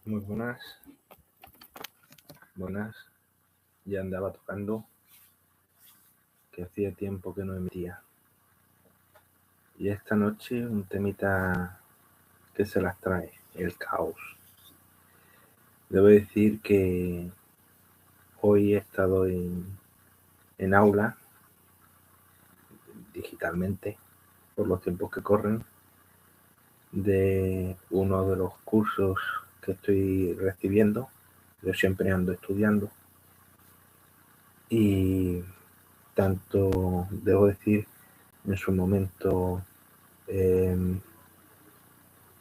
Muy buenas, ya andaba tocando, que hacía tiempo que no emitía. Y esta noche un temita que se las trae, el caos. Debo decir que hoy he estado en aula, digitalmente, por los tiempos que corren, de uno de los cursos que estoy recibiendo. Yo siempre ando estudiando. Y tanto, debo decir, en su momento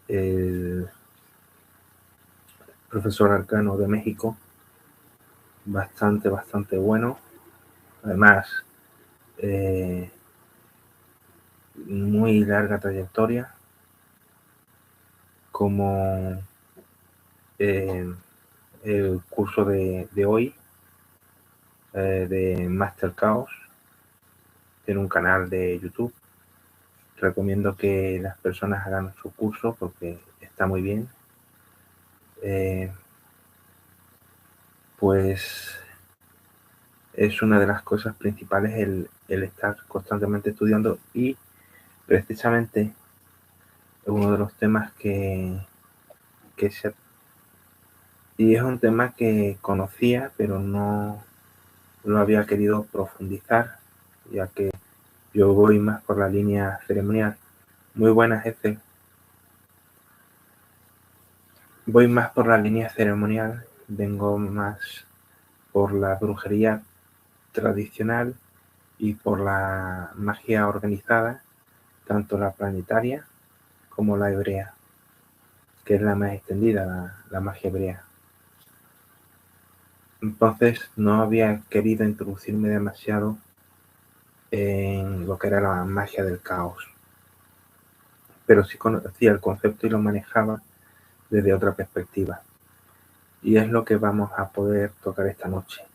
el profesor Arcano de México, bastante bueno. Además, muy larga trayectoria, como el curso de hoy, de Master Chaos. Tiene un canal de YouTube. Recomiendo que las personas hagan su curso porque está muy bien. Pues es una de las cosas principales el estar constantemente estudiando, y precisamente uno de los temas y es un tema que conocía pero no lo había querido profundizar, ya que yo voy más por la línea ceremonial. Muy buena, jefe. Voy más por la línea ceremonial, vengo más por la brujería tradicional y por la magia organizada, tanto la planetaria como la hebrea, que es la más extendida, la magia hebrea. Entonces no había querido introducirme demasiado en lo que era la magia del caos, pero sí conocía el concepto y lo manejaba desde otra perspectiva. Y es lo que vamos a poder tocar esta noche: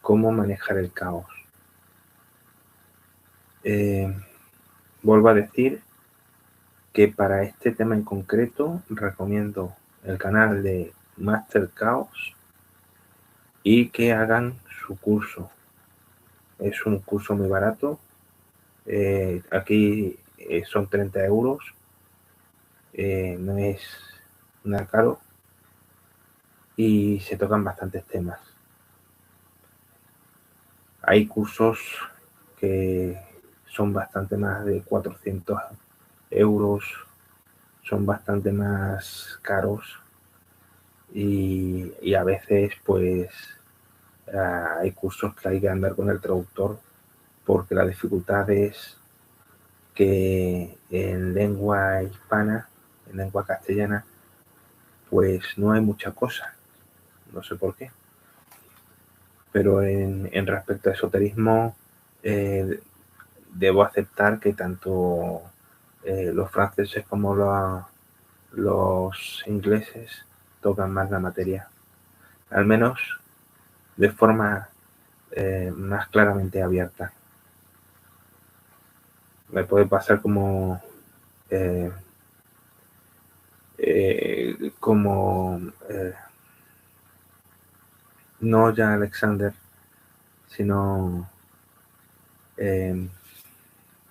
cómo manejar el caos. Vuelvo a decir que para este tema en concreto recomiendo el canal de Master Chaos y que hagan su curso. Es un curso muy barato. Aquí son 30 euros. No es nada caro y se tocan bastantes temas. Hay cursos que son bastante más de 400 euros, son bastante más caros, y a veces pues hay cursos que hay que andar con el traductor porque la dificultad es que en lengua hispana, en lengua castellana, pues no hay mucha cosa, no sé por qué. Pero en respecto a esoterismo, debo aceptar que tanto los franceses como los ingleses tocan más la materia, al menos de forma más claramente abierta. Me puede pasar como no ya Alexander, sino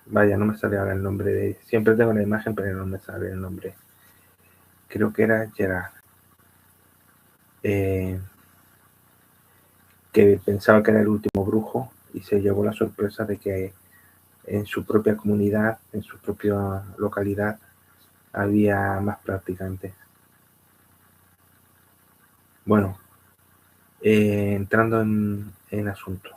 vaya, no me sale ahora el nombre de... Siempre tengo la imagen, pero no me sale el nombre. Creo que era Gerard. Que pensaba que era el último brujo y se llevó la sorpresa de que en su propia comunidad, en su propia localidad, había más practicantes. Bueno, entrando en asunto.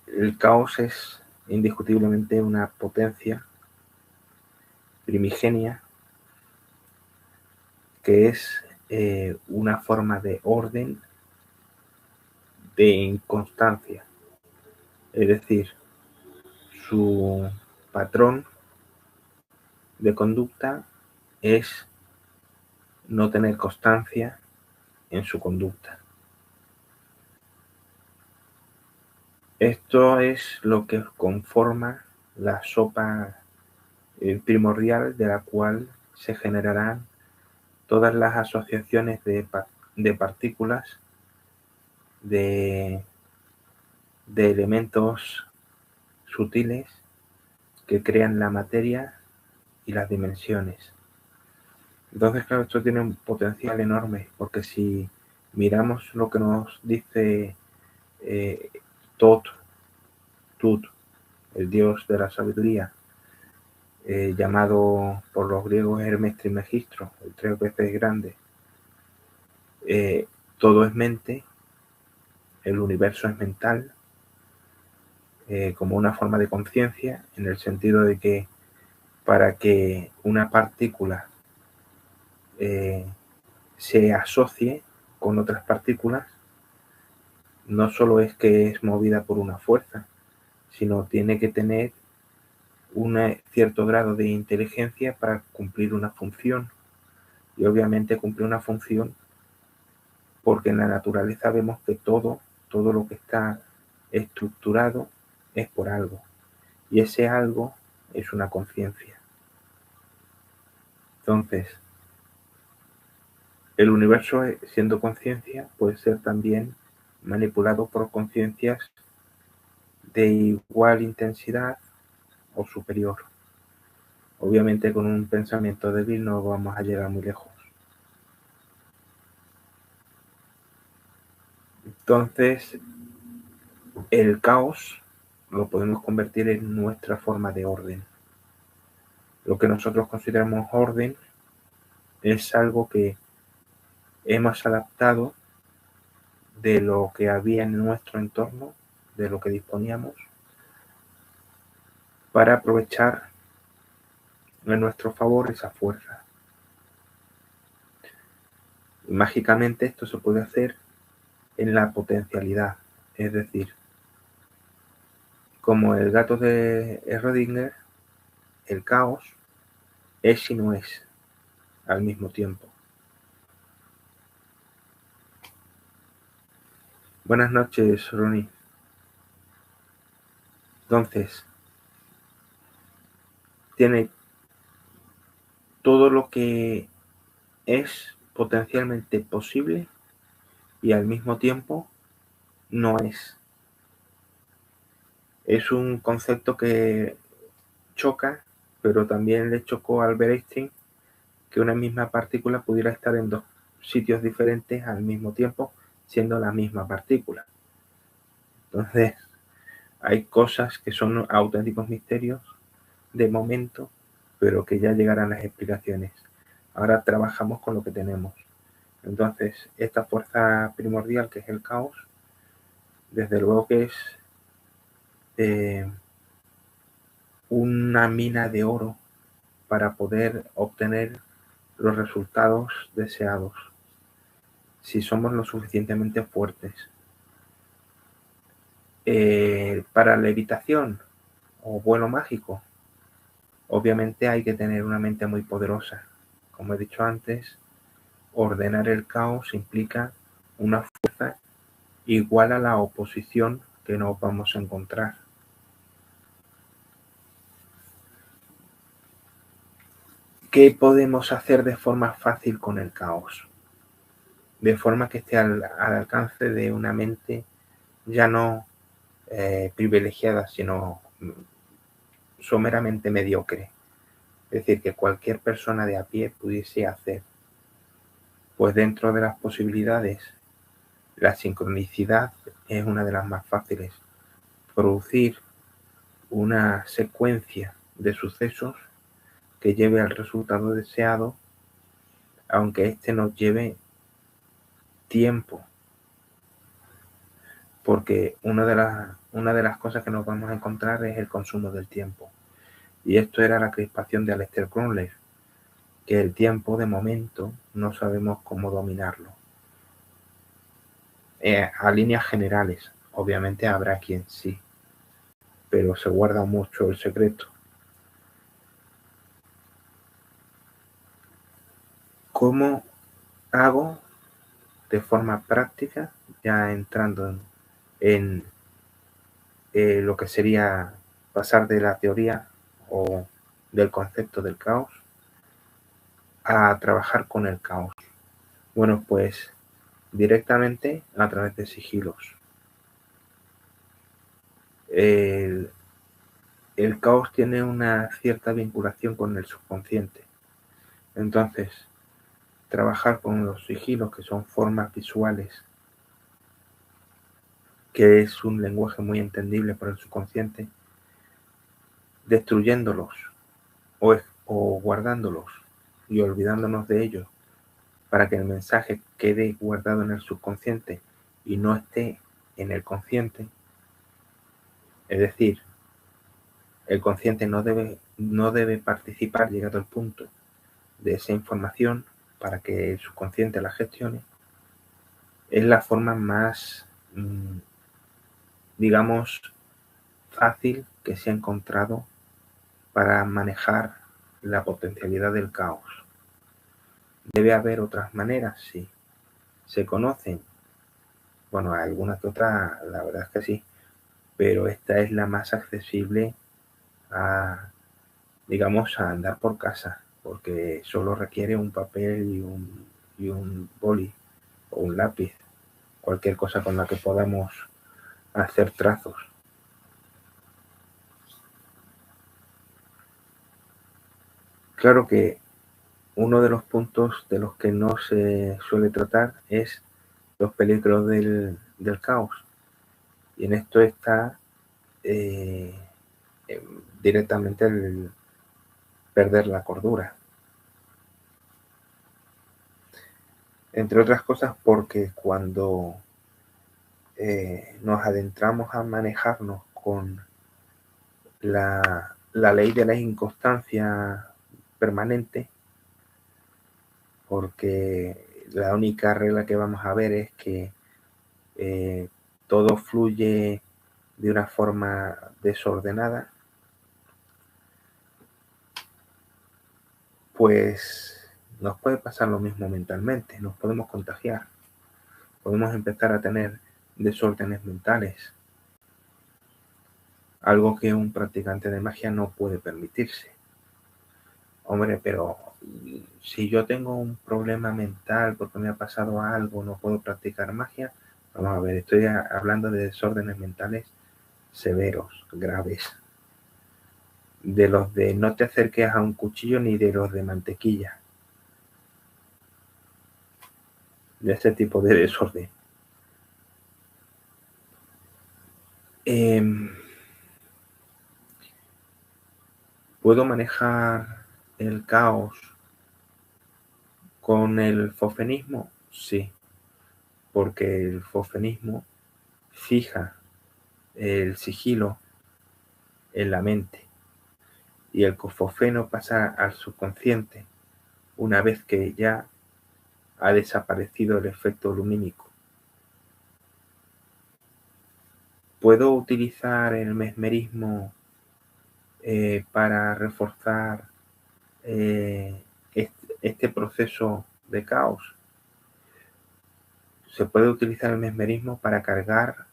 El caos es indiscutiblemente una potencia primigenia que es una forma de orden de inconstancia. Es decir, su patrón de conducta es no tener constancia en su conducta. Esto es lo que conforma la sopa primordial de la cual se generarán todas las asociaciones de partículas, de elementos sutiles que crean la materia y las dimensiones. Entonces, claro, esto tiene un potencial enorme, porque si miramos lo que nos dice Tut, el dios de la sabiduría, llamado por los griegos Hermes Trismegisto, el 3 veces grande, todo es mente, el universo es mental, como una forma de conciencia, en el sentido de que para que una partícula se asocie con otras partículas, no solo es que es movida por una fuerza, sino tiene que tener un cierto grado de inteligencia para cumplir una función. Y obviamente cumplir una función porque en la naturaleza vemos que todo lo que está estructurado es por algo. Y ese algo es una conciencia. Entonces, el universo, siendo conciencia, puede ser también manipulado por conciencias de igual intensidad o superior. Obviamente con un pensamiento débil no vamos a llegar muy lejos. Entonces, el caos lo podemos convertir en nuestra forma de orden. Lo que nosotros consideramos orden es algo que hemos adaptado de lo que había en nuestro entorno, de lo que disponíamos, para aprovechar en nuestro favor esa fuerza. Y mágicamente esto se puede hacer en la potencialidad, es decir, como el gato de Schrödinger, el caos es y no es al mismo tiempo. Buenas noches, Ronnie. Entonces, tiene todo lo que es potencialmente posible y al mismo tiempo no es. Es un concepto que choca, pero también le chocó a Albert Einstein que una misma partícula pudiera estar en dos sitios diferentes al mismo tiempo, siendo la misma partícula. Entonces, hay cosas que son auténticos misterios de momento, pero que ya llegarán las explicaciones. Ahora trabajamos con lo que tenemos. Entonces, esta fuerza primordial que es el caos, desde luego que es una mina de oro para poder obtener los resultados deseados, si somos lo suficientemente fuertes. Para la levitación o vuelo mágico, obviamente hay que tener una mente muy poderosa. Como he dicho antes, ordenar el caos implica una fuerza igual a la oposición que nos vamos a encontrar. ¿Qué podemos hacer de forma fácil con el caos? De forma que esté al alcance de una mente ya no privilegiada, sino someramente mediocre. Es decir, que cualquier persona de a pie pudiese hacer. Pues dentro de las posibilidades, la sincronicidad es una de las más fáciles. Producir una secuencia de sucesos que lleve al resultado deseado, aunque este nos lleve tiempo. Porque una de las cosas que nos vamos a encontrar es el consumo del tiempo. Y esto era la crispación de Aleister Crowley, que el tiempo de momento no sabemos cómo dominarlo. A líneas generales, obviamente habrá quien sí, pero se guarda mucho el secreto. ¿Cómo hago de forma práctica, ya entrando en lo que sería pasar de la teoría o del concepto del caos? a trabajar con el caos? Bueno, pues directamente a través de sigilos. El caos tiene una cierta vinculación con el subconsciente. Entonces, trabajar con los sigilos, que son formas visuales, que es un lenguaje muy entendible por el subconsciente, destruyéndolos o guardándolos y olvidándonos de ellos para que el mensaje quede guardado en el subconsciente y no esté en el consciente. Es decir, el consciente no debe participar, llegado al punto, de esa información para que el subconsciente la gestione. Es la forma más, digamos, fácil que se ha encontrado para manejar la potencialidad del caos. ¿Debe haber otras maneras? Sí. ¿Se conocen? Bueno, hay algunas que otras, la verdad es que sí, pero esta es la más accesible a, digamos, a andar por casa, porque solo requiere un papel y un boli o un lápiz, cualquier cosa con la que podamos hacer trazos. Claro que uno de los puntos de los que no se suele tratar es los peligros del caos. Y en esto está directamente el perder la cordura. Entre otras cosas porque cuando nos adentramos a manejarnos con la ley de la inconstancia permanente, porque la única regla que vamos a ver es que todo fluye de una forma desordenada, pues nos puede pasar lo mismo mentalmente, nos podemos contagiar, podemos empezar a tener desórdenes mentales, algo que un practicante de magia no puede permitirse. Hombre, pero si yo tengo un problema mental porque me ha pasado algo, no puedo practicar magia. Vamos a ver, estoy hablando de desórdenes mentales severos, graves. De los de no te acerques a un cuchillo ni de los de mantequilla. De ese tipo de desorden. ¿Puedo manejar el caos con el fofenismo? Sí, porque el fofenismo fija el sigilo en la mente y el fofeno pasa al subconsciente una vez que ya ha desaparecido el efecto lumínico. ¿Puedo utilizar el mesmerismo para reforzar este proceso de caos? Se puede utilizar el mesmerismo para cargar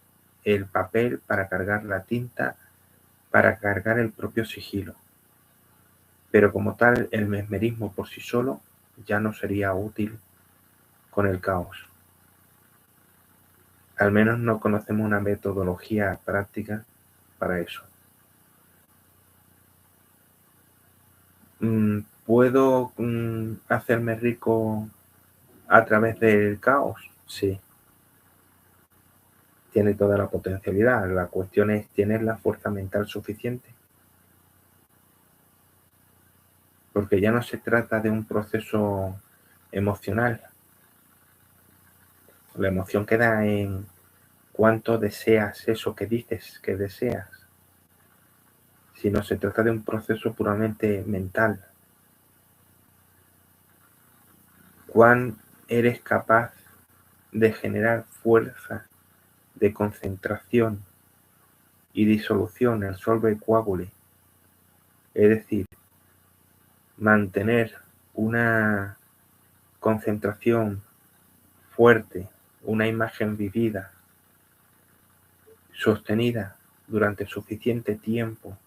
el papel, para cargar la tinta, para cargar el propio sigilo. Pero como tal, el mesmerismo por sí solo ya no sería útil con el caos. Al menos no conocemos una metodología práctica para eso. ¿Puedo hacerme rico a través del caos? Sí. Tiene toda la potencialidad. La cuestión es tener la fuerza mental suficiente. Porque ya no se trata de un proceso emocional. La emoción queda en cuánto deseas eso que dices que deseas. Sino se trata de un proceso puramente mental. ¿Cuán eres capaz de generar fuerza de concentración y disolución en solve coagule? Es decir, mantener una concentración fuerte, una imagen vivida, sostenida durante suficiente tiempo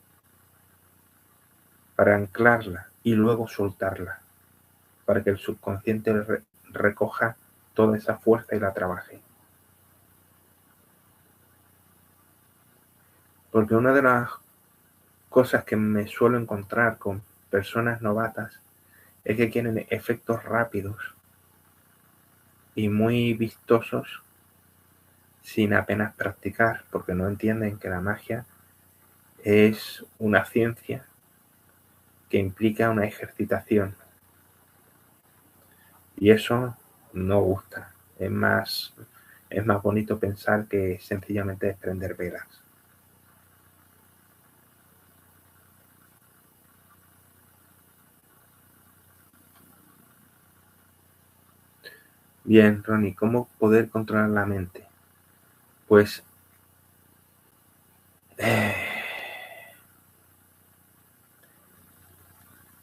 para anclarla y luego soltarla, para que el subconsciente recoja toda esa fuerza y la trabaje. Porque una de las cosas que me suelo encontrar con personas novatas es que quieren efectos rápidos y muy vistosos sin apenas practicar, porque no entienden que la magia es una ciencia que implica una ejercitación. Y eso no gusta. Es más bonito pensar que sencillamente es prender velas. Bien, Ronnie, ¿cómo poder controlar la mente? Pues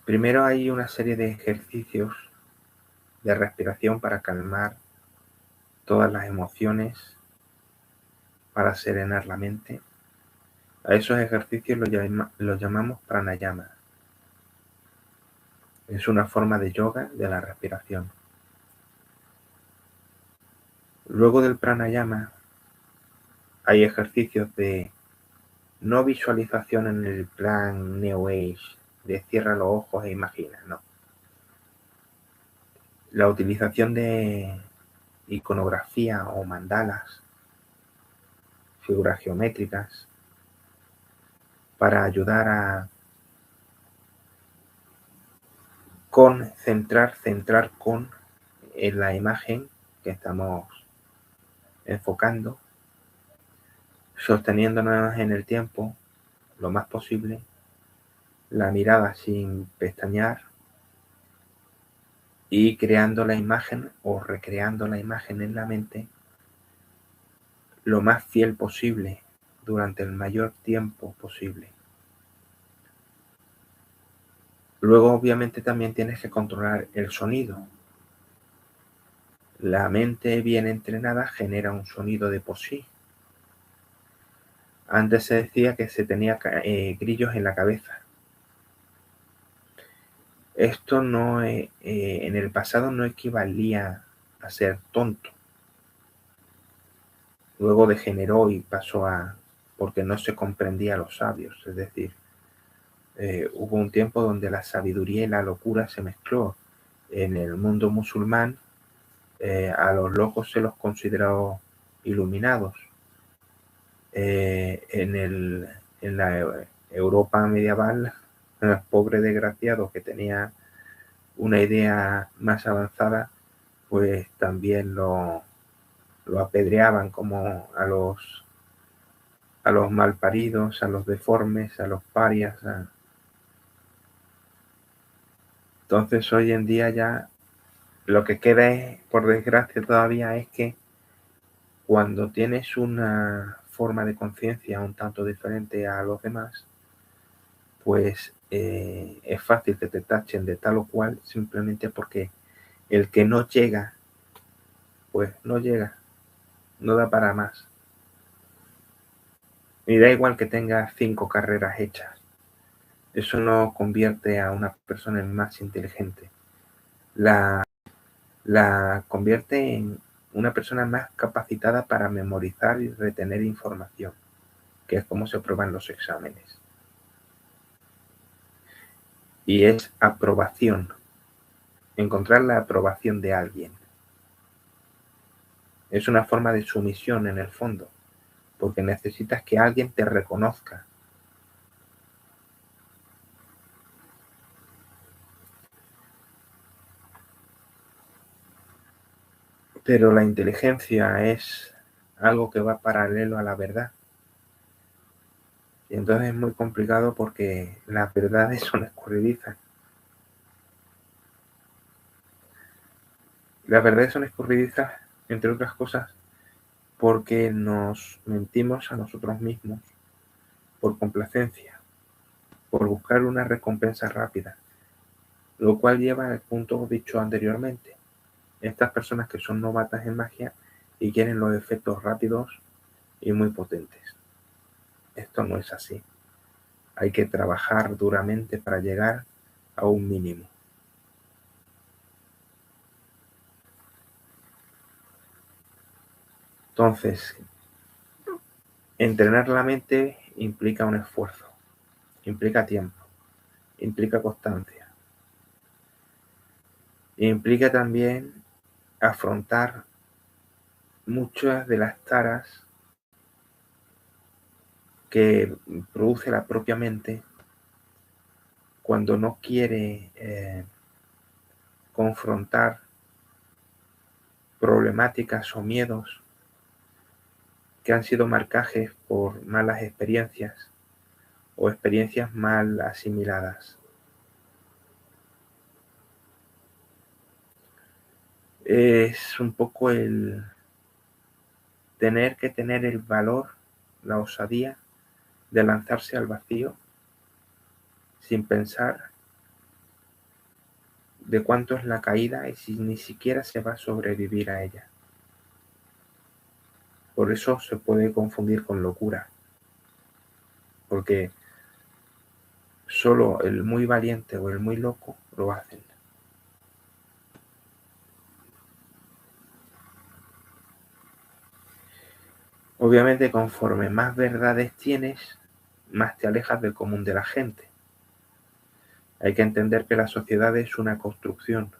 primero hay una serie de ejercicios de respiración para calmar todas las emociones, para serenar la mente. A esos ejercicios los llamamos pranayama. Es una forma de yoga de la respiración. Luego del pranayama hay ejercicios de no visualización en el plan New Age, de cierra los ojos e imagina, no. La utilización de iconografía o mandalas, figuras geométricas, para ayudar a centrar con en la imagen que estamos enfocando, sosteniéndonos en el tiempo lo más posible, la mirada sin pestañear y creando la imagen o recreando la imagen en la mente lo más fiel posible durante el mayor tiempo posible. Luego, obviamente, también tienes que controlar el sonido. La mente bien entrenada genera un sonido de por sí. Antes se decía que se tenía grillos en la cabeza. Esto no en el pasado no equivalía a ser tonto. Luego degeneró y pasó a porque no se comprendía a los sabios. Es decir, hubo un tiempo donde la sabiduría y la locura se mezcló. En el mundo musulmán, a los locos se los consideró iluminados. En la Europa medieval, el pobre desgraciado que tenía una idea más avanzada, pues también lo apedreaban como a los malparidos, a los deformes, a los parias. Entonces hoy en día ya lo que queda es, por desgracia todavía, es que cuando tienes una forma de conciencia un tanto diferente a los demás, pues es fácil que te tachen de tal o cual simplemente porque el que no llega, pues no llega, no da para más. Y da igual que tenga 5 carreras hechas. Eso no convierte a una persona en más inteligente. La convierte en una persona más capacitada para memorizar y retener información, que es como se prueban los exámenes. Y es aprobación. Encontrar la aprobación de alguien. Es una forma de sumisión en el fondo, porque necesitas que alguien te reconozca. Pero la inteligencia es algo que va paralelo a la verdad. Y entonces es muy complicado porque las verdades son escurridizas. Las verdades son escurridizas, entre otras cosas, porque nos mentimos a nosotros mismos por complacencia, por buscar una recompensa rápida, lo cual lleva al punto dicho anteriormente. Estas personas que son novatas en magia y quieren los efectos rápidos y muy potentes. Esto no es así. Hay que trabajar duramente para llegar a un mínimo. Entonces, entrenar la mente implica un esfuerzo, implica tiempo, implica constancia. E implica también afrontar muchas de las taras que produce la propia mente cuando no quiere confrontar problemáticas o miedos que han sido marcajes por malas experiencias o experiencias mal asimiladas. Es un poco el tener que tener el valor, la osadía de lanzarse al vacío sin pensar de cuánto es la caída y si ni siquiera se va a sobrevivir a ella. Por eso se puede confundir con locura, porque solo el muy valiente o el muy loco lo hacen. Obviamente, conforme más verdades tienes, más te alejas del común de la gente. Hay que entender que la sociedad es una construcción.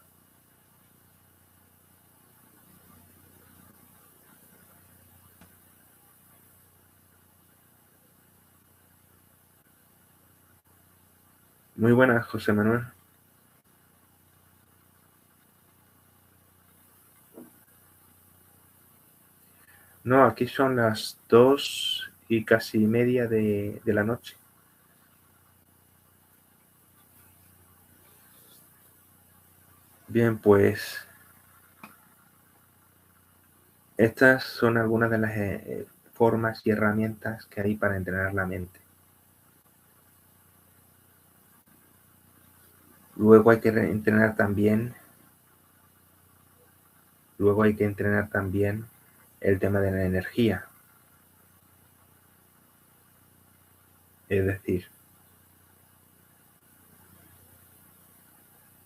Muy buenas, José Manuel. No, aquí son las 2:30 de la noche. Bien, pues estas son algunas de las formas y herramientas que hay para entrenar la mente. Luego hay que entrenar también el tema de la energía. Es decir,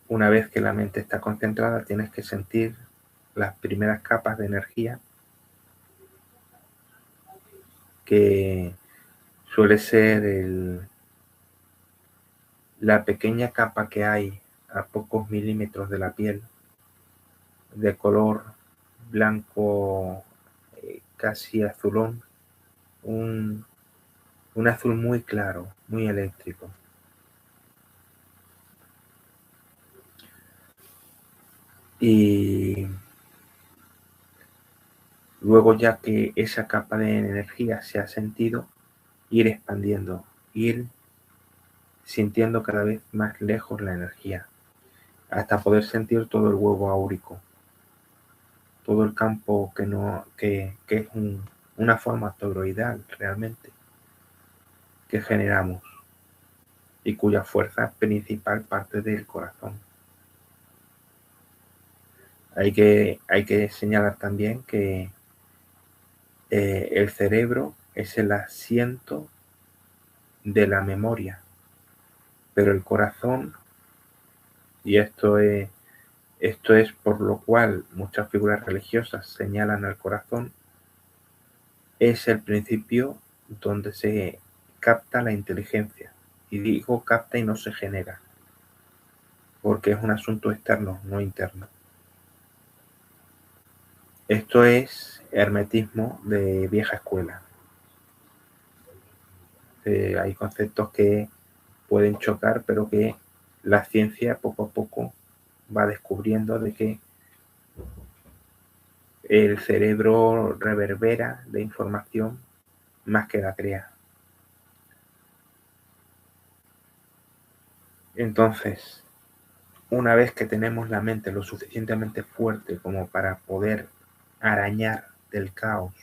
una vez que la mente está concentrada, tienes que sentir las primeras capas de energía, que suele ser la pequeña capa que hay a pocos milímetros de la piel, de color blanco, casi azulón, un azul muy claro, muy eléctrico. Y luego, ya que esa capa de energía se ha sentido, ir expandiendo, ir sintiendo cada vez más lejos la energía, hasta poder sentir todo el huevo áurico, todo el campo que es una forma toroidal realmente, que generamos y cuya fuerza principal parte del corazón. Hay que señalar también que el cerebro es el asiento de la memoria, pero el corazón, y esto es por lo cual muchas figuras religiosas señalan al corazón, es el principio donde se capta la inteligencia. Y digo capta y no se genera, porque es un asunto externo, no interno. Esto es hermetismo de vieja escuela. Hay conceptos que pueden chocar, pero que la ciencia poco a poco va descubriendo de que el cerebro reverbera de información más que la crea. Entonces, una vez que tenemos la mente lo suficientemente fuerte como para poder arañar del caos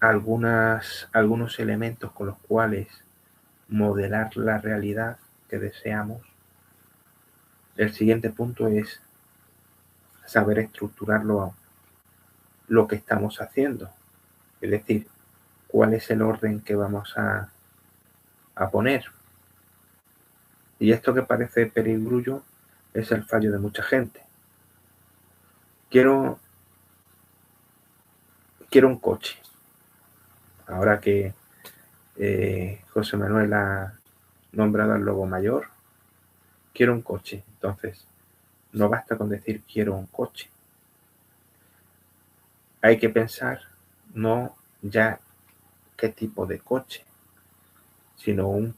algunos elementos con los cuales modelar la realidad que deseamos, el siguiente punto es saber estructurar lo que estamos haciendo. Es decir, cuál es el orden que vamos a poner. Y esto que parece perogrullo es el fallo de mucha gente. Quiero quiero un coche. Ahora que José Manuel ha nombrado al lobo mayor, quiero un coche. Entonces, no basta con decir quiero un coche. Hay que pensar no ya qué tipo de coche, sino un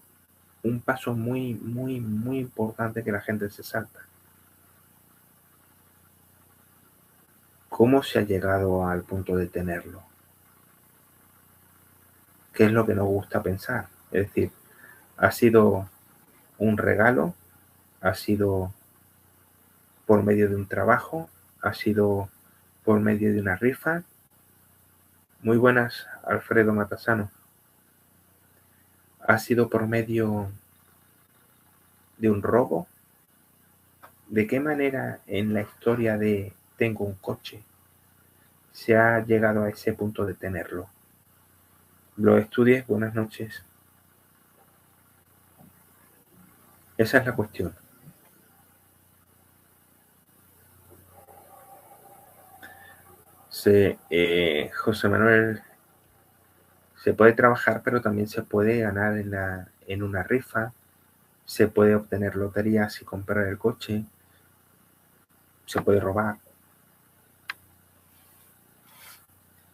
paso muy, muy, muy importante que la gente se salta. ¿Cómo se ha llegado al punto de tenerlo? ¿Qué es lo que nos gusta pensar? Es decir, ¿ha sido un regalo? ¿Ha sido por medio de un trabajo? ¿Ha sido por medio de una rifa? Muy buenas, Alfredo Matasano. ¿Ha sido por medio de un robo? ¿De qué manera en la historia de tengo un coche se ha llegado a ese punto de tenerlo? Lo estudies, buenas noches. Esa es la cuestión. José Manuel, se puede trabajar, pero también se puede ganar en una rifa, se puede obtener loterías y comprar el coche, se puede robar.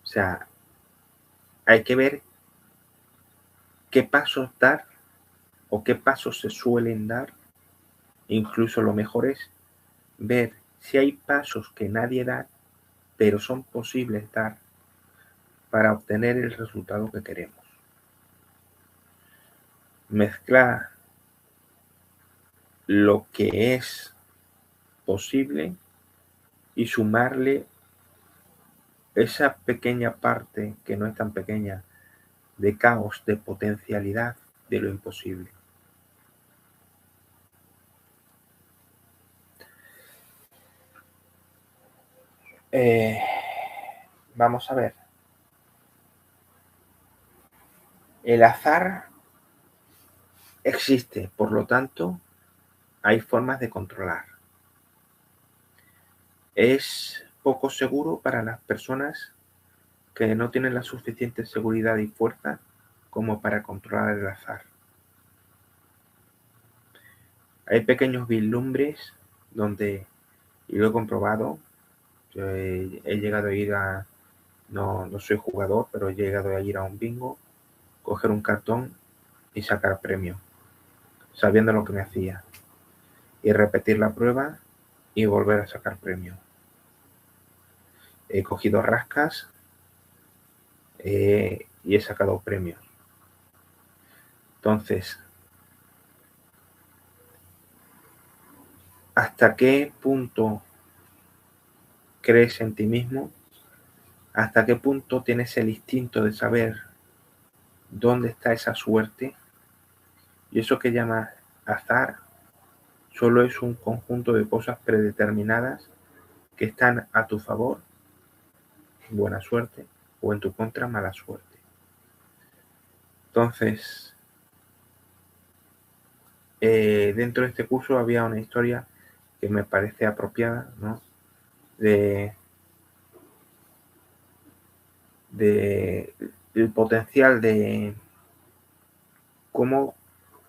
O sea, hay que ver qué pasos dar o qué pasos se suelen dar. Incluso lo mejor es ver si hay pasos que nadie da, pero son posibles dar para obtener el resultado que queremos. Mezclar lo que es posible y sumarle esa pequeña parte, que no es tan pequeña, de caos, de potencialidad de lo imposible. Vamos a ver. El azar existe, por lo tanto, hay formas de controlar. Es poco seguro para las personas que no tienen la suficiente seguridad y fuerza como para controlar el azar. Hay pequeños vislumbres donde, y lo he comprobado, yo he llegado a ir a, no soy jugador, pero he llegado a ir a un bingo, coger un cartón y sacar premio, sabiendo lo que me hacía, y repetir la prueba y volver a sacar premio. He cogido rascas y he sacado premios. Entonces, ¿hasta qué punto crees en ti mismo? ¿Hasta qué punto tienes el instinto de saber dónde está esa suerte? Y eso que llamas azar solo es un conjunto de cosas predeterminadas que están a tu favor, buena suerte, o en tu contra, mala suerte. Entonces, dentro de este curso había una historia que me parece apropiada, ¿no? de el potencial de cómo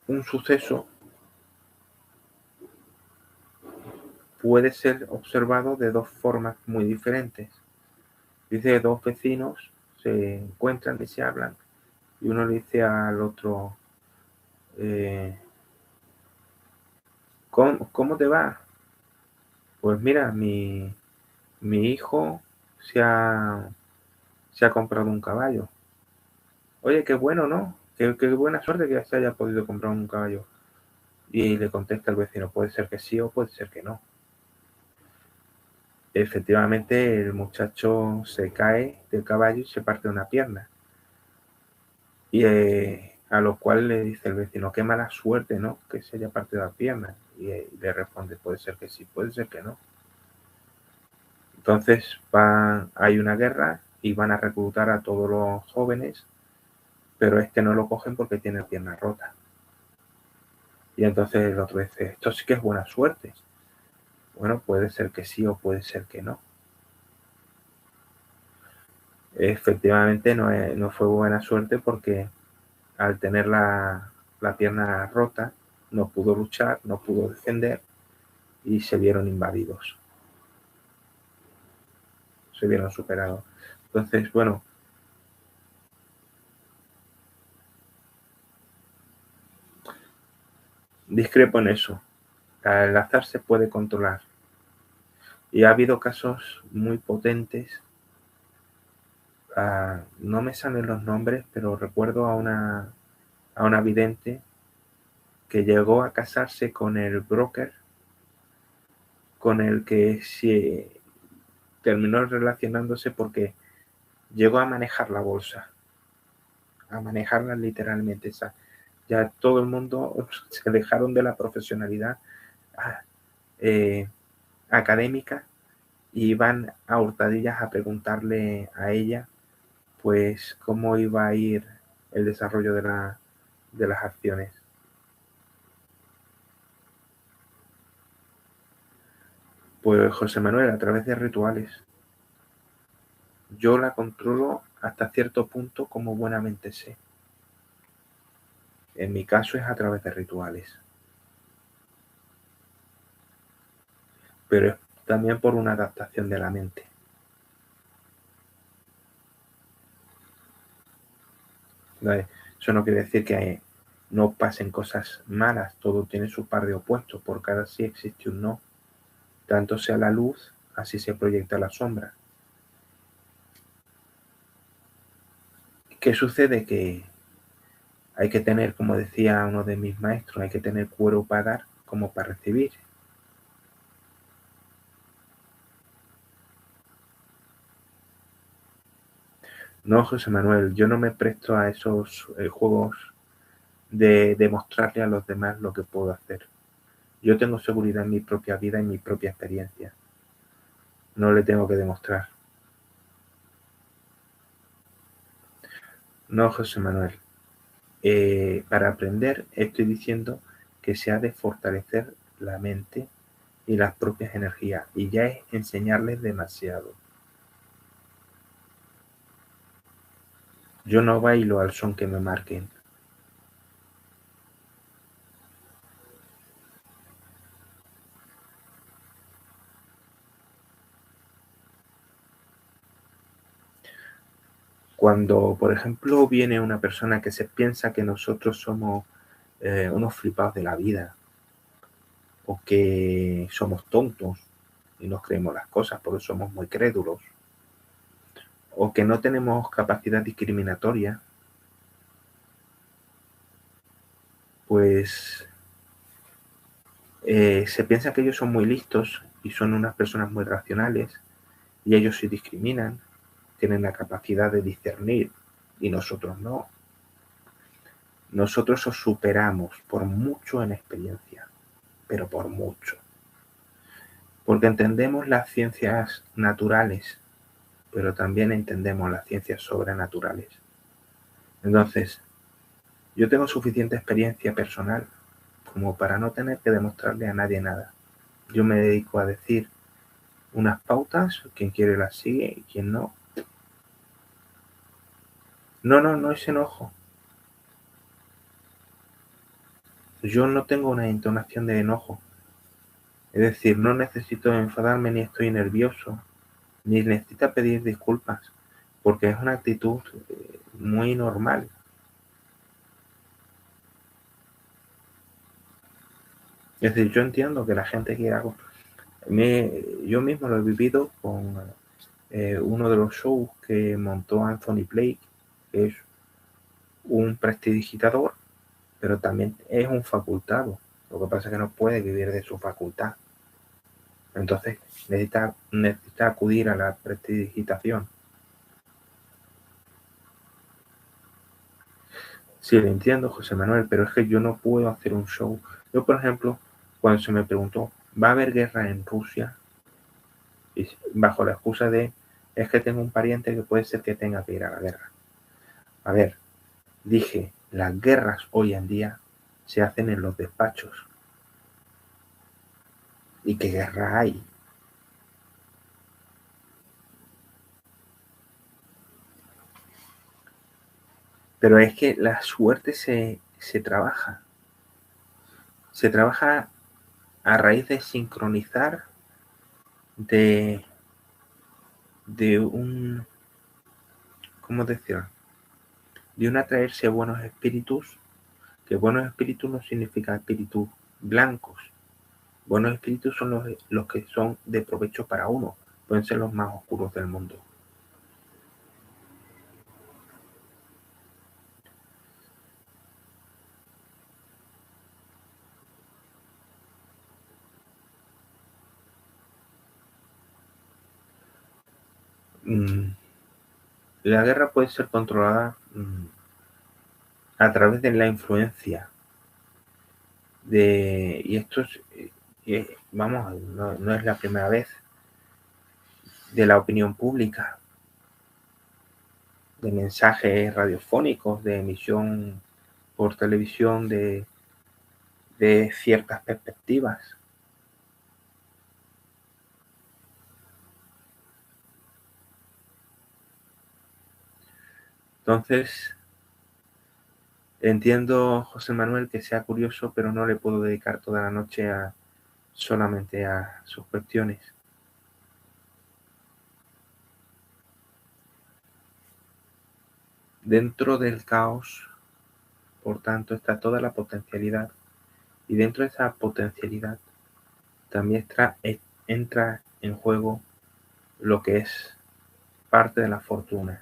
un suceso puede ser observado de dos formas muy diferentes. Dice, dos vecinos se encuentran y se hablan, y uno le dice al otro, ¿cómo te va? Pues mira, mi hijo se ha comprado un caballo. Oye, qué bueno, ¿no? Qué buena suerte que se haya podido comprar un caballo. Y le contesta el vecino, puede ser que sí o puede ser que no. Efectivamente, el muchacho se cae del caballo y se parte una pierna. Y a lo cual le dice el vecino, qué mala suerte, ¿no? Que se haya partido la pierna. Y le responde, puede ser que sí, puede ser que no. Entonces hay una guerra y van a reclutar a todos los jóvenes, pero no lo cogen porque tiene la pierna rota. Y entonces el otro dice, esto sí que es buena suerte. Bueno, puede ser que sí o puede ser que no. Efectivamente no fue buena suerte porque al tener la pierna rota no pudo luchar, no pudo defender y se vieron invadidos, se vieron superados. Entonces, bueno, discrepo en eso. El azar se puede controlar y ha habido casos muy potentes. No me salen los nombres, pero recuerdo a una vidente que llegó a casarse con el broker con el que se terminó relacionándose porque llegó a manejar la bolsa, a manejarla literalmente. Ya todo el mundo se dejaron de la profesionalidad eh, académica y van a hurtadillas a preguntarle a ella pues cómo iba a ir el desarrollo de las acciones. Pues José Manuel, a través de rituales. Yo la controlo hasta cierto punto como buenamente sé. En mi caso es a través de rituales. Pero es también por una adaptación de la mente. ¿Vale? Eso no quiere decir que no pasen cosas malas, todo tiene su par de opuestos, por cada sí existe un no. Tanto sea la luz, así se proyecta la sombra. ¿Qué sucede? Que hay que tener, como decía uno de mis maestros, hay que tener cuero para dar como para recibir. No, José Manuel, yo no me presto a esos juegos de demostrarle a los demás lo que puedo hacer. Yo tengo seguridad en mi propia vida y mi propia experiencia. No le tengo que demostrar. No, José Manuel. Para aprender estoy diciendo que se ha de fortalecer la mente y las propias energías. Y ya es enseñarles demasiado. Yo no bailo al son que me marquen. Cuando, por ejemplo, viene una persona que se piensa que nosotros somos unos flipados de la vida o que somos tontos y nos creemos las cosas porque somos muy crédulos o que no tenemos capacidad discriminatoria, pues se piensa que ellos son muy listos y son unas personas muy racionales y ellos sí discriminan, tienen la capacidad de discernir y nosotros no. Nosotros os superamos por mucho en experiencia, pero por mucho. Porque entendemos las ciencias naturales, pero también entendemos las ciencias sobrenaturales. Entonces, yo tengo suficiente experiencia personal como para no tener que demostrarle a nadie nada. Yo me dedico a decir unas pautas, quien quiere las sigue y quien no. No es enojo. Yo no tengo una entonación de enojo. Es decir, no necesito enfadarme ni estoy nervioso, ni necesito pedir disculpas, porque es una actitud muy normal. Es decir, yo entiendo que la gente quiera algo. Yo mismo lo he vivido con uno de los shows que montó Anthony Blake, que es un prestidigitador, pero también es un facultado. Lo que pasa es que no puede vivir de su facultad. Entonces necesita acudir a la prestidigitación. Sí, lo entiendo, José Manuel, pero es que yo no puedo hacer un show. Yo, por ejemplo, cuando se me preguntó, ¿va a haber guerra en Rusia? Y bajo la excusa de, es que tengo un pariente que puede ser que tenga que ir a la guerra. A ver, dije, las guerras hoy en día se hacen en los despachos. ¿Y qué guerra hay? Pero es que la suerte se trabaja. Se trabaja a raíz de sincronizar, de un, ¿cómo decirlo? De un atraerse buenos espíritus, que buenos espíritus no significa espíritus blancos. Buenos espíritus son los que son de provecho para uno. Pueden ser los más oscuros del mundo. La guerra puede ser controlada a través de la influencia y esto es, vamos, no es la primera vez, de la opinión pública, de mensajes radiofónicos, de emisión por televisión de ciertas perspectivas. Entonces, entiendo, José Manuel, que sea curioso, pero no le puedo dedicar toda la noche solamente a sus cuestiones. Dentro del caos, por tanto, está toda la potencialidad. Y dentro de esa potencialidad también entra en juego lo que es parte de la fortuna.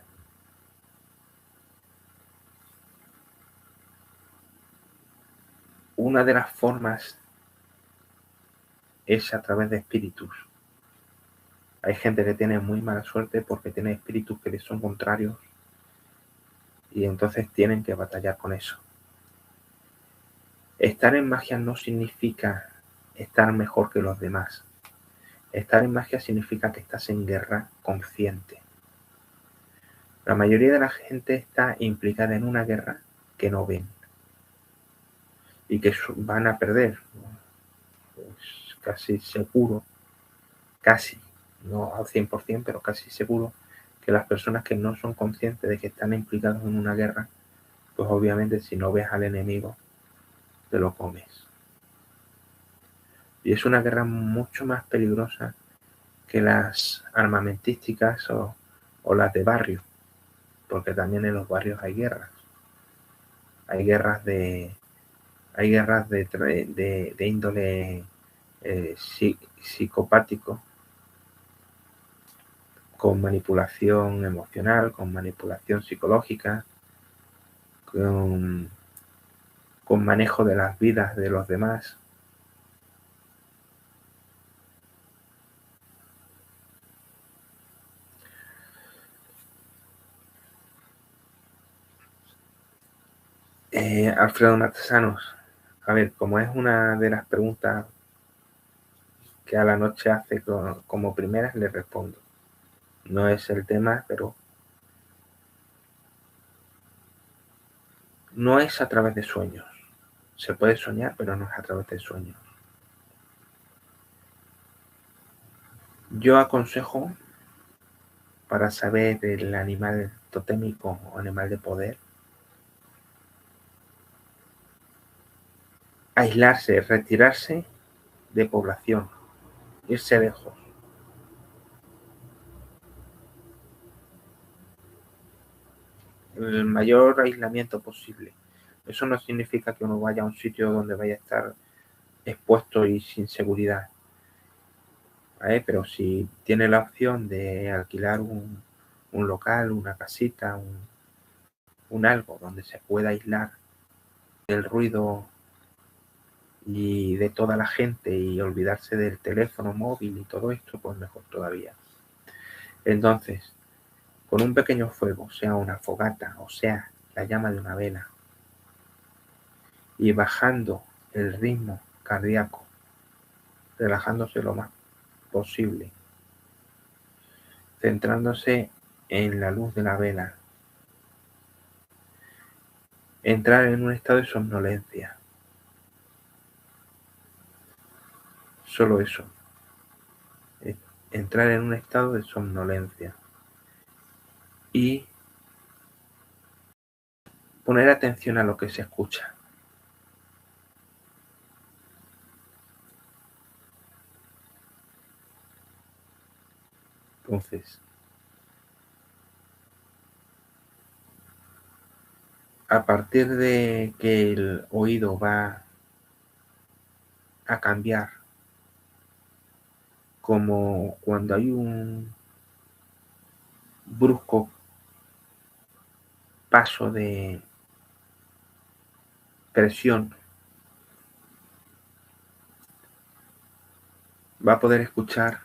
Una de las formas es a través de espíritus. Hay gente que tiene muy mala suerte porque tiene espíritus que les son contrarios y entonces tienen que batallar con eso. Estar en magia no significa estar mejor que los demás. Estar en magia significa que estás en guerra consciente. La mayoría de la gente está implicada en una guerra que no ven y que van a perder. Pues casi seguro, casi, no al 100%, pero casi seguro que las personas que no son conscientes de que están implicados en una guerra, pues obviamente si no ves al enemigo, te lo comes. Y es una guerra mucho más peligrosa que las armamentísticas o las de barrio, porque también en los barrios hay guerras. Hay guerras de índole psicopático, con manipulación emocional, con manipulación psicológica, con manejo de las vidas de los demás. Alfredo Matesanos, a ver, como es una de las preguntas que a la noche hace como primeras, le respondo. No es el tema, pero no es a través de sueños. Se puede soñar, pero no es a través de sueños. Yo aconsejo, para saber el animal totémico o animal de poder, aislarse, retirarse de población, irse lejos. El mayor aislamiento posible. Eso no significa que uno vaya a un sitio donde vaya a estar expuesto y sin seguridad. Pero si tiene la opción de alquilar un local, una casita, un algo donde se pueda aislar del ruido y de toda la gente y olvidarse del teléfono móvil y todo esto, pues mejor todavía. Entonces, con un pequeño fuego, sea una fogata o sea la llama de una vela, y bajando el ritmo cardíaco, relajándose lo más posible, centrándose en la luz de la vela, entrar en un estado de somnolencia. Solo eso. Entrar en un estado de somnolencia. Y poner atención a lo que se escucha. Entonces, a partir de que el oído va a cambiar, como cuando hay un brusco paso de presión, va a poder escuchar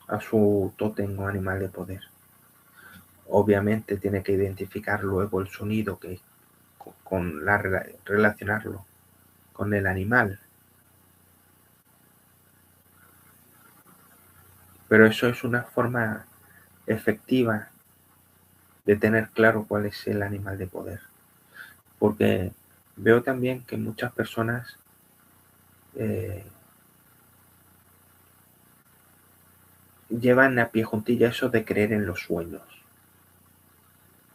a su tótem o animal de poder. Obviamente tiene que identificar luego el sonido que relacionarlo con el animal. Pero eso es una forma efectiva de tener claro cuál es el animal de poder. Porque veo también que muchas personas llevan a pie juntilla eso de creer en los sueños.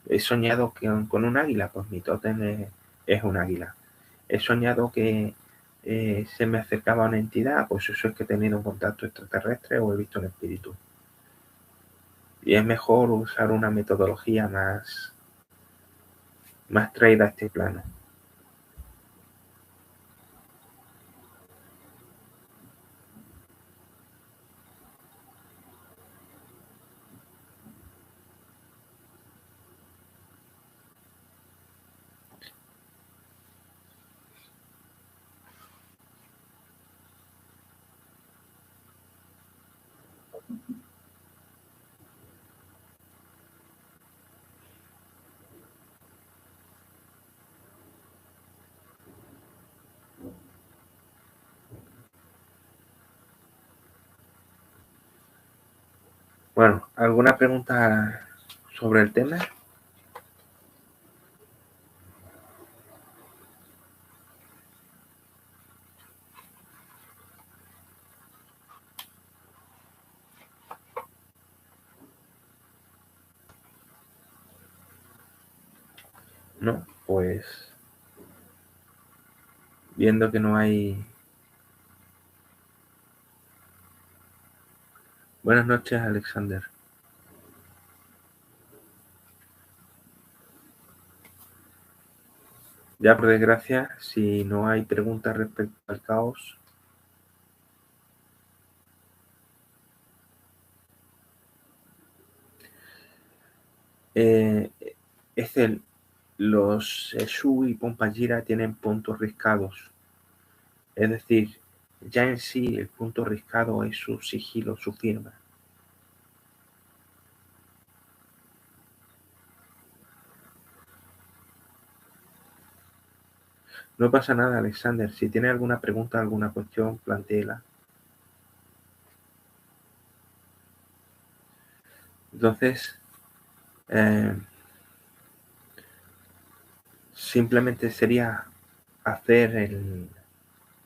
He soñado con un águila, pues mi tótem es un águila. He soñado que se me acercaba una entidad, pues eso es que he tenido un contacto extraterrestre o he visto un espíritu. Y es mejor usar una metodología más traída a este plano. Bueno, ¿alguna pregunta sobre el tema? No, pues viendo que no hay... Buenas noches, Alexander. Ya por desgracia, si no hay preguntas respecto al caos, los Shu y Pompa-Gira tienen puntos riscados. Es decir, ya en sí el punto riscado es su sigilo, su firma. No pasa nada, Alexander. Si tiene alguna pregunta, alguna cuestión, plantéela. Entonces, simplemente sería hacer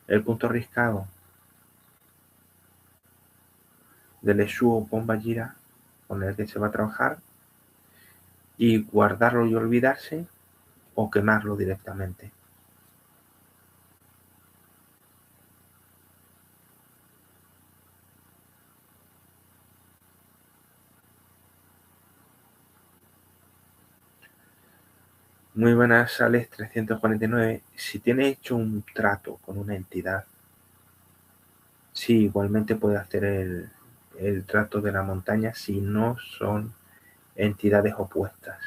el punto riscado del Shu o Pompa-Gira con el que se va a trabajar y guardarlo y olvidarse o quemarlo directamente. Muy buenas, Alex 349. Si tiene hecho un trato con una entidad, sí, igualmente puede hacer el trato de la montaña si no son entidades opuestas.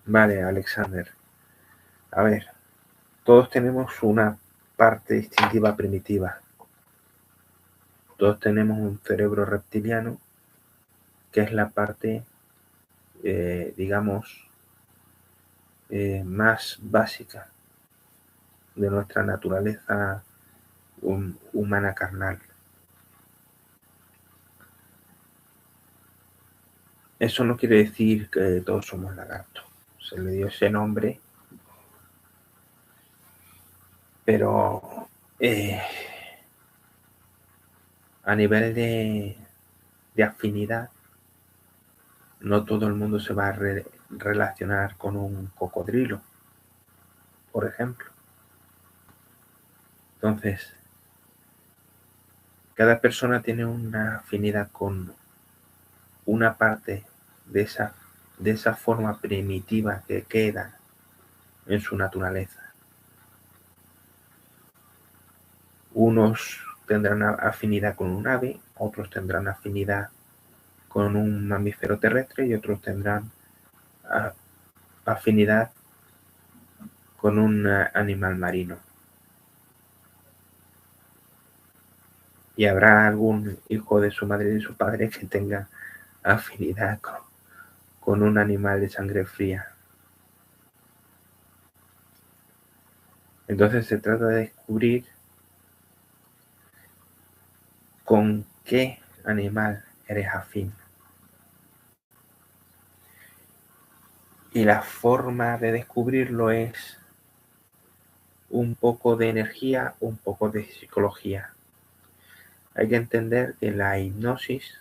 Vale, Alexander. A ver, todos tenemos una parte instintiva primitiva. Todos tenemos un cerebro reptiliano, que es la parte, digamos, más básica de nuestra naturaleza humana carnal. Eso no quiere decir que todos somos lagartos. Se le dio ese nombre Pero a nivel de afinidad, no todo el mundo se va a relacionar con un cocodrilo, por ejemplo. Entonces, cada persona tiene una afinidad con una parte de esa forma primitiva que queda en su naturaleza. Unos tendrán afinidad con un ave, otros tendrán afinidad con un mamífero terrestre y otros tendrán afinidad con un animal marino. Y habrá algún hijo de su madre y de su padre que tenga afinidad con un animal de sangre fría. Entonces se trata de descubrir con qué animal eres afín. Y la forma de descubrirlo es un poco de energía, un poco de psicología. Hay que entender que la hipnosis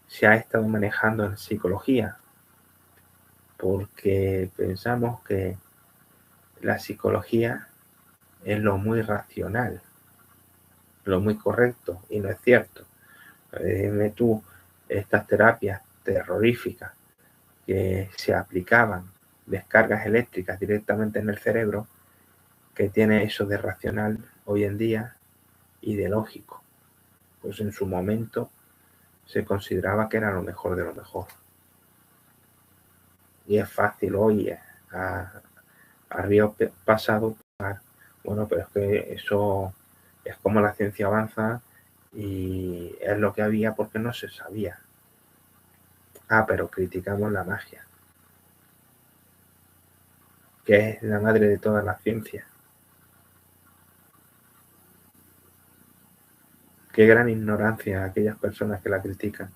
se ha estado manejando en psicología, porque pensamos que la psicología es lo muy racional, lo muy correcto, y no es cierto. Dime tú, estas terapias terroríficas que se aplicaban, descargas eléctricas directamente en el cerebro, que tiene eso de racional hoy en día y de lógico. Pues en su momento se consideraba que era lo mejor de lo mejor. Y es fácil hoy, a río pasado, bueno, pero es que eso es como la ciencia avanza y es lo que había porque no se sabía. Pero criticamos la magia, que es la madre de todas las ciencias. Qué gran ignorancia aquellas personas que la critican.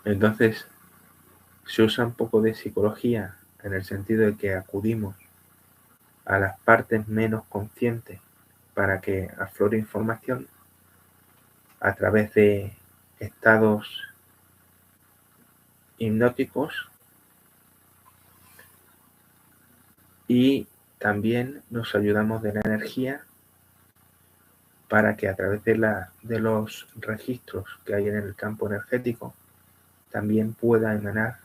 Entonces, se usa un poco de psicología en el sentido de que acudimos a las partes menos conscientes para que aflore información a través de estados hipnóticos, y también nos ayudamos de la energía para que a través de los registros que hay en el campo energético también pueda emanar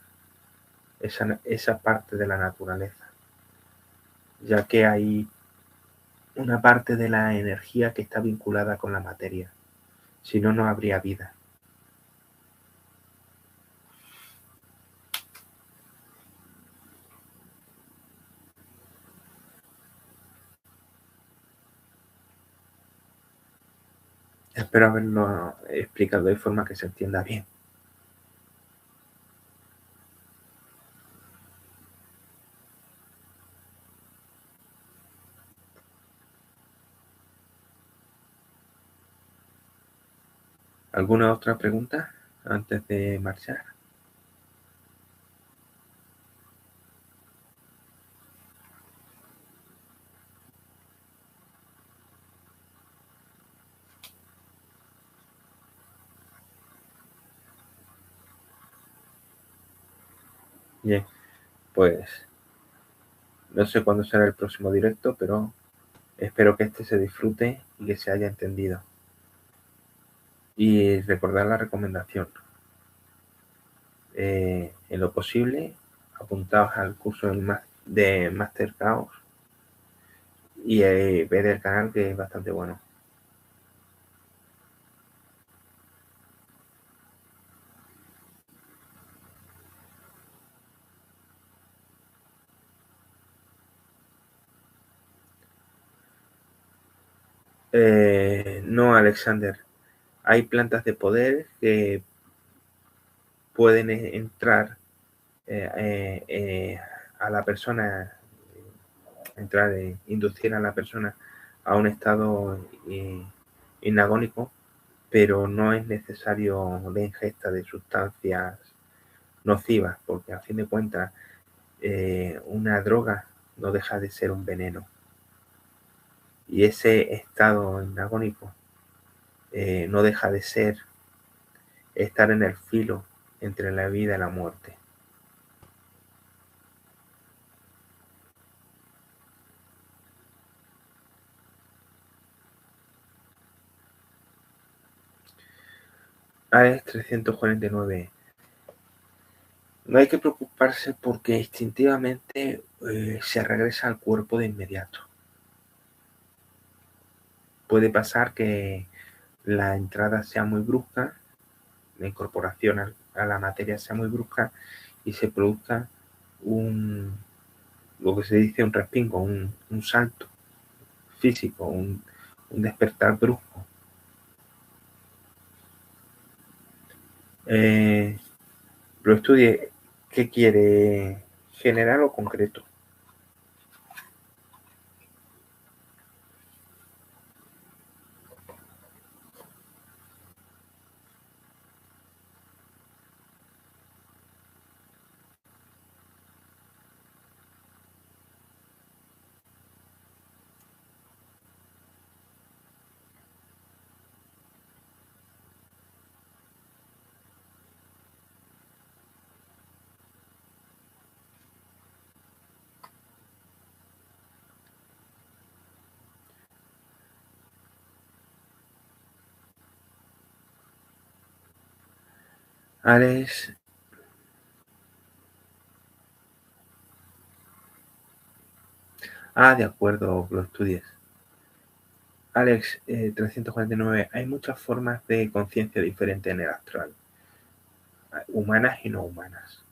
esa parte de la naturaleza, ya que hay una parte de la energía que está vinculada con la materia, si no, no habría vida. Espero haberlo explicado de forma que se entienda bien. ¿Alguna otra pregunta antes de marchar? Bien, pues no sé cuándo será el próximo directo, pero espero que este se disfrute y que se haya entendido. Y recordar la recomendación. En lo posible, apuntaos al curso de Master Caos y ver el canal, que es bastante bueno. No, Alexander. Hay plantas de poder que pueden entrar a la persona, inducir a la persona a un estado inagónico, pero no es necesario la ingesta de sustancias nocivas, porque a fin de cuentas una droga no deja de ser un veneno. Y ese estado agónico no deja de ser estar en el filo entre la vida y la muerte. Alex 349. No hay que preocuparse porque instintivamente se regresa al cuerpo de inmediato. Puede pasar que la entrada sea muy brusca, la incorporación a la materia sea muy brusca y se produzca lo que se dice un respingo, un salto físico, un despertar brusco. Lo estudie. ¿Qué quiere? ¿General o concreto? Alex. De acuerdo, lo estudies. Alex 349. Hay muchas formas de conciencia diferentes en el astral, humanas y no humanas.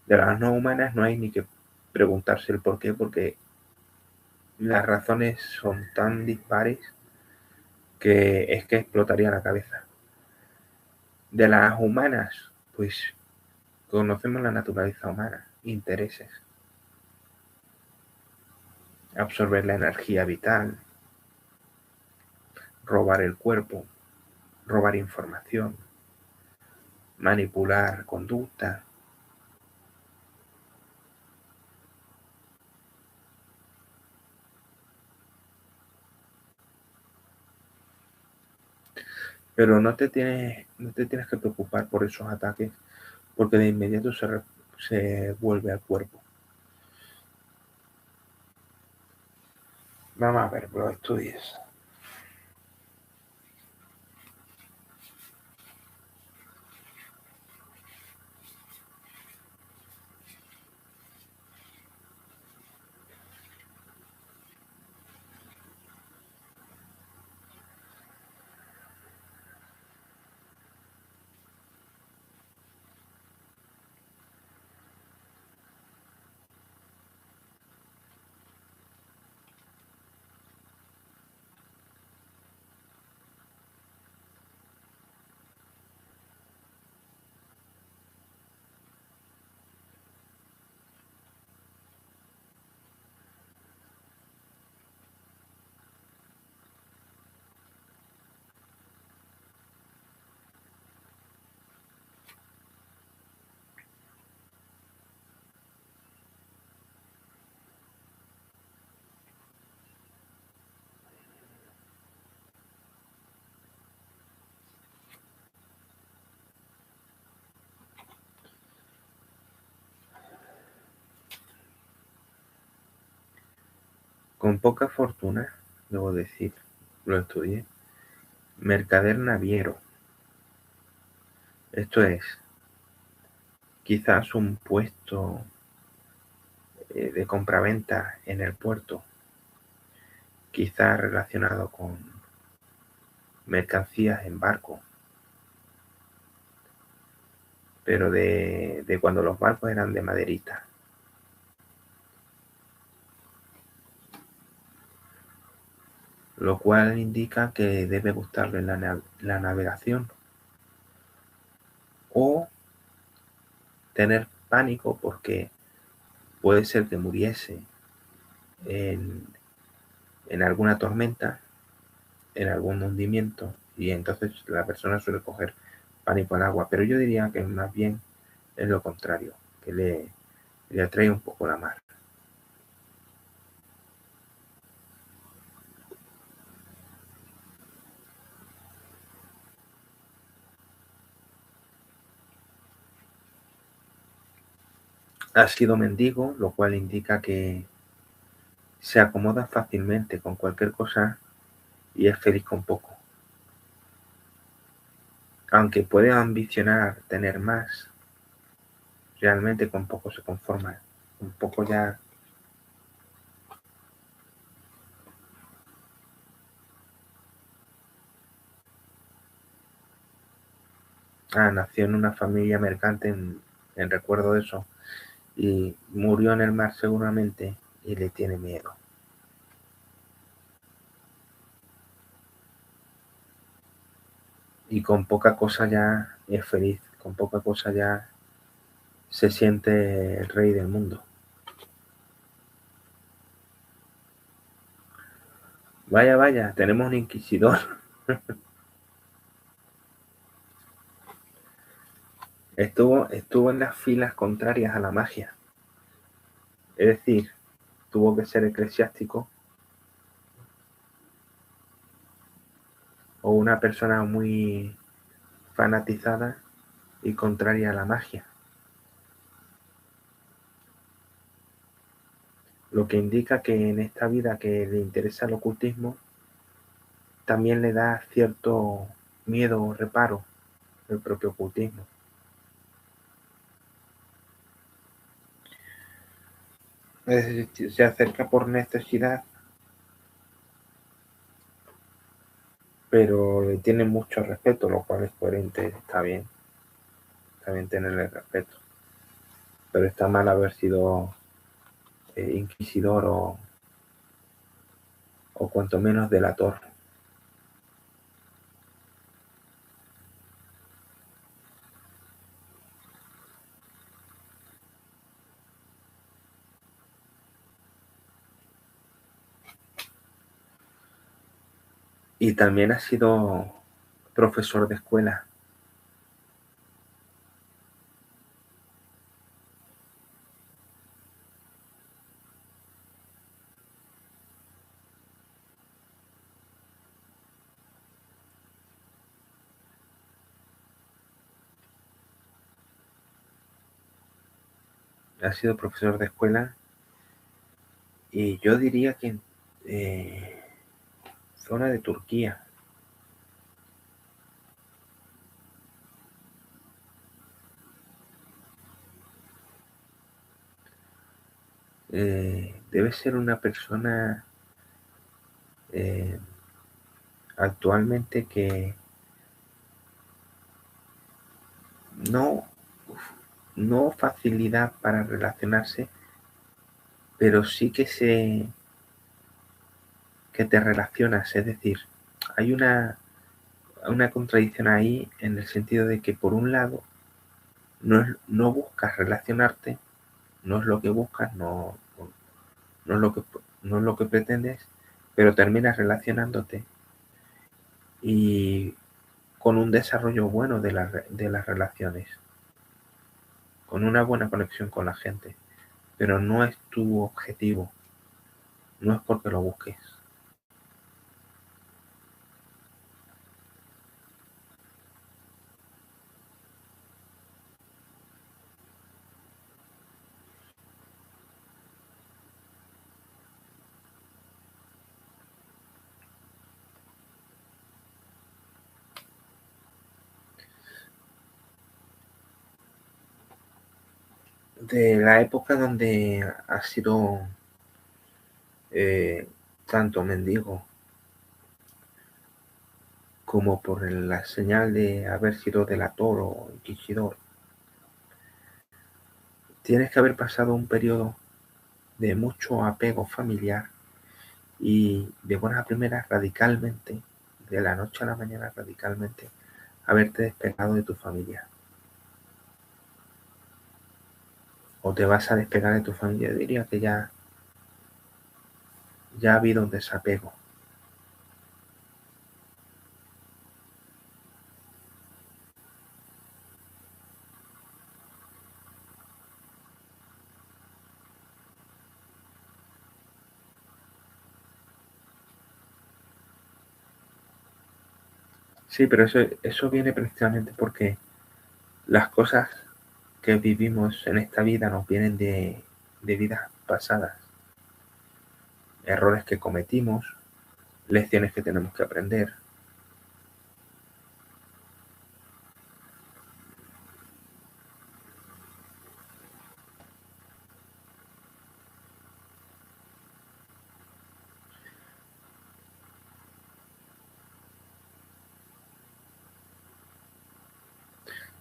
De las no humanas no hay ni que preguntarse el por qué, porque las razones son tan dispares que es que explotaría la cabeza. De las humanas, pues conocemos la naturaleza humana, intereses, absorber la energía vital, robar el cuerpo, robar información, manipular conducta. Pero no te tienes que preocupar por esos ataques, porque de inmediato se vuelve al cuerpo. Vamos a ver, lo estudies. Con poca fortuna, debo decir, lo estudié. Mercader naviero. Esto es, quizás un puesto de compraventa en el puerto, quizás relacionado con mercancías en barco, pero de cuando los barcos eran de maderita. Lo cual indica que debe gustarle la navegación o tener pánico porque puede ser que muriese en, en alguna tormenta, en algún hundimiento, y entonces la persona suele coger pánico al agua. Pero yo diría que más bien es lo contrario, que le atrae un poco la mar. Ha sido mendigo, lo cual indica que se acomoda fácilmente con cualquier cosa y es feliz con poco. Aunque puede ambicionar tener más, realmente con poco se conforma. Un poco ya. Nació en una familia mercante en recuerdo de eso y murió en el mar seguramente y le tiene miedo. Y con poca cosa ya es feliz, con poca cosa ya se siente el rey del mundo. Vaya, vaya, tenemos un inquisidor. Estuvo en las filas contrarias a la magia. Es decir, tuvo que ser eclesiástico o una persona muy fanatizada y contraria a la magia. Lo que indica que en esta vida que le interesa el ocultismo, también le da cierto miedo o reparo el propio ocultismo. Es decir, se acerca por necesidad, pero le tiene mucho respeto, lo cual es coherente, está bien tenerle respeto. Pero está mal haber sido inquisidor o cuanto menos delator. Y también ha sido profesor de escuela. Ha sido profesor de escuela y yo diría que en zona de Turquía. Debe ser una persona actualmente que no, no facilidad para relacionarse, pero sí que te relacionas, es decir, hay una contradicción ahí en el sentido de que por un lado no buscas relacionarte, no es lo que buscas, no es lo que, no es lo que pretendes, pero terminas relacionándote y con un desarrollo bueno de las relaciones, con una buena conexión con la gente, pero no es tu objetivo, no es porque lo busques. De la época donde ha sido tanto mendigo como por la señal de haber sido delator o inquisidor, tienes que haber pasado un periodo de mucho apego familiar y de buenas a primeras radicalmente, de la noche a la mañana radicalmente, haberte despegado de tu familia. O te vas a despegar de tu familia, diría que ya ha habido un desapego. Sí, pero eso viene precisamente porque las cosas que vivimos en esta vida nos vienen de vidas pasadas, errores que cometimos, lecciones que tenemos que aprender.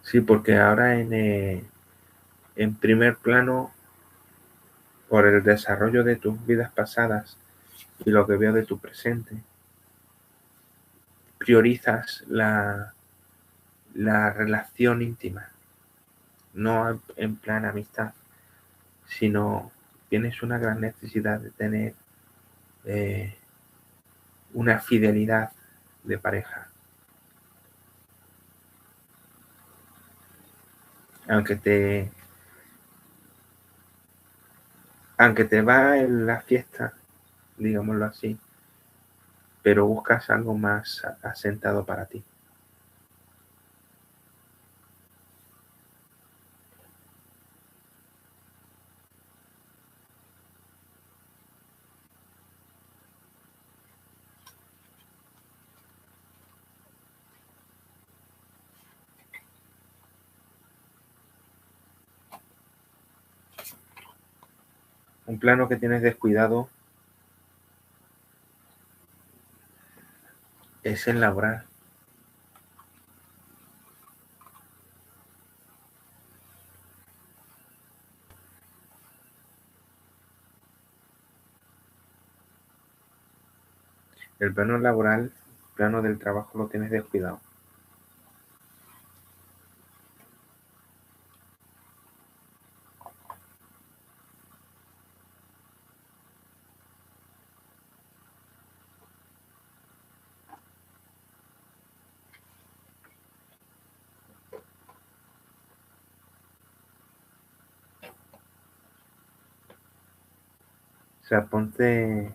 Sí, porque ahora en primer plano, por el desarrollo de tus vidas pasadas y lo que veo de tu presente, priorizas la relación íntima, no en plan amistad, sino tienes una gran necesidad de tener eh, una fidelidad de pareja. Aunque te, aunque te va en la fiesta, digámoslo así, pero buscas algo más asentado para ti. Un plano que tienes descuidado es el laboral. El plano laboral, el plano del trabajo lo tienes descuidado. O sea, ponte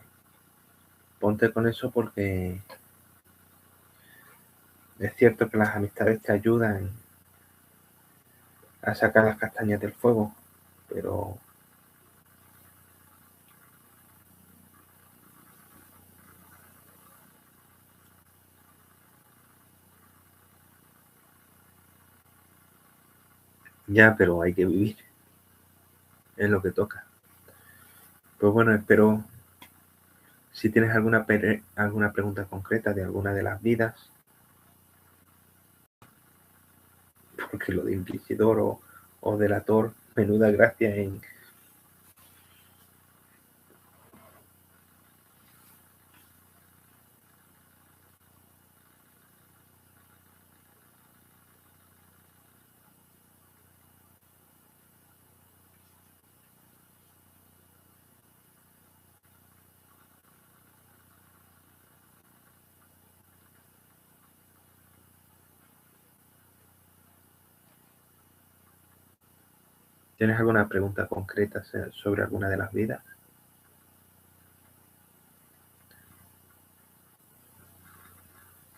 con eso porque es cierto que las amistades te ayudan a sacar las castañas del fuego, pero ya, pero hay que vivir, es lo que toca. Pues bueno, espero si tienes alguna pregunta concreta de alguna de las vidas, porque lo de inquisidor o delator, menuda gracia en... ¿Tienes alguna pregunta concreta sobre alguna de las vidas?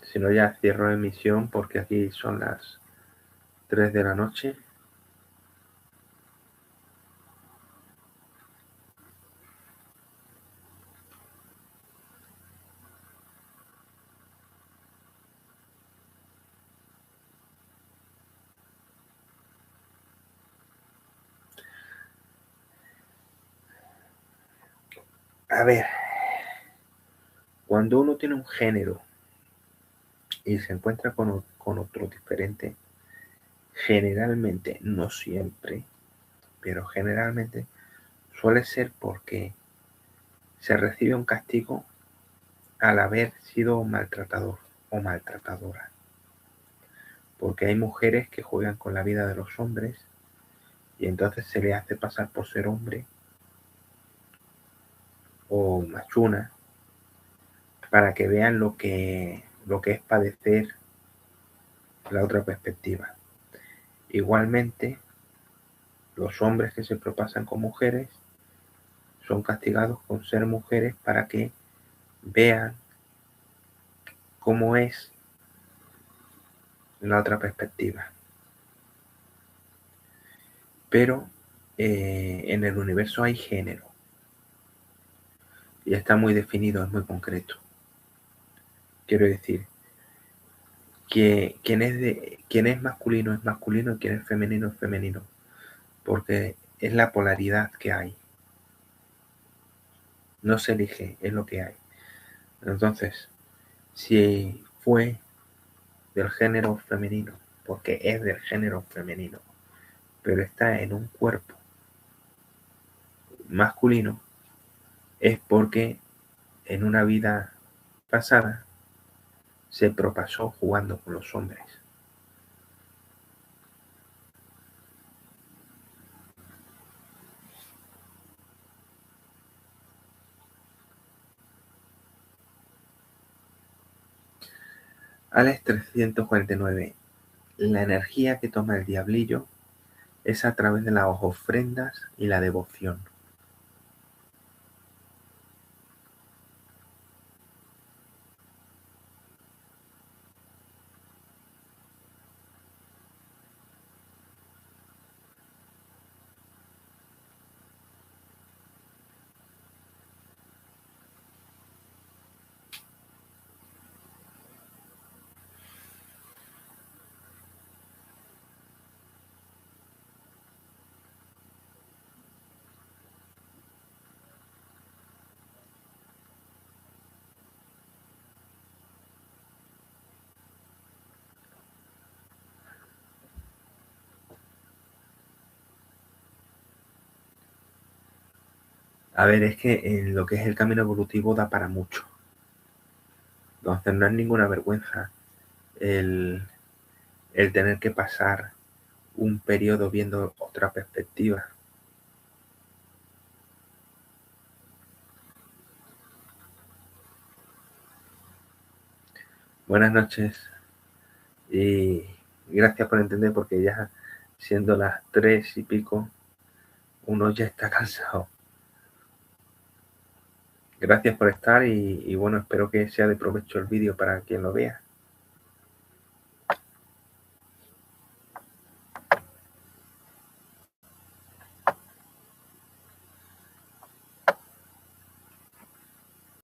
Si no, ya cierro emisión porque aquí son las 3 de la noche. A ver, cuando uno tiene un género y se encuentra con otro diferente, generalmente, no siempre, pero generalmente suele ser porque se recibe un castigo al haber sido maltratador o maltratadora. Porque hay mujeres que juegan con la vida de los hombres y entonces se le hace pasar por ser hombre o machuna para que vean lo que es padecer la otra perspectiva. Igualmente, los hombres que se propasan con mujeres son castigados con ser mujeres para que vean cómo es en la otra perspectiva. Pero en el universo hay género. Y está muy definido, es muy concreto. Quiero decir, que quien es masculino es masculino y quien es femenino, porque es la polaridad que hay. No se elige, es lo que hay. Entonces, si fue del género femenino, porque es del género femenino, pero está en un cuerpo masculino, es porque en una vida pasada se propasó jugando con los hombres. Alex 349. La energía que toma el diablillo es a través de las ofrendas y la devoción. A ver, es que en lo que es el camino evolutivo da para mucho. Entonces no es ninguna vergüenza el tener que pasar un periodo viendo otra perspectiva. Buenas noches y gracias por entender, porque ya siendo las 3 y pico, uno ya está cansado. Gracias por estar y bueno, espero que sea de provecho el vídeo para quien lo vea.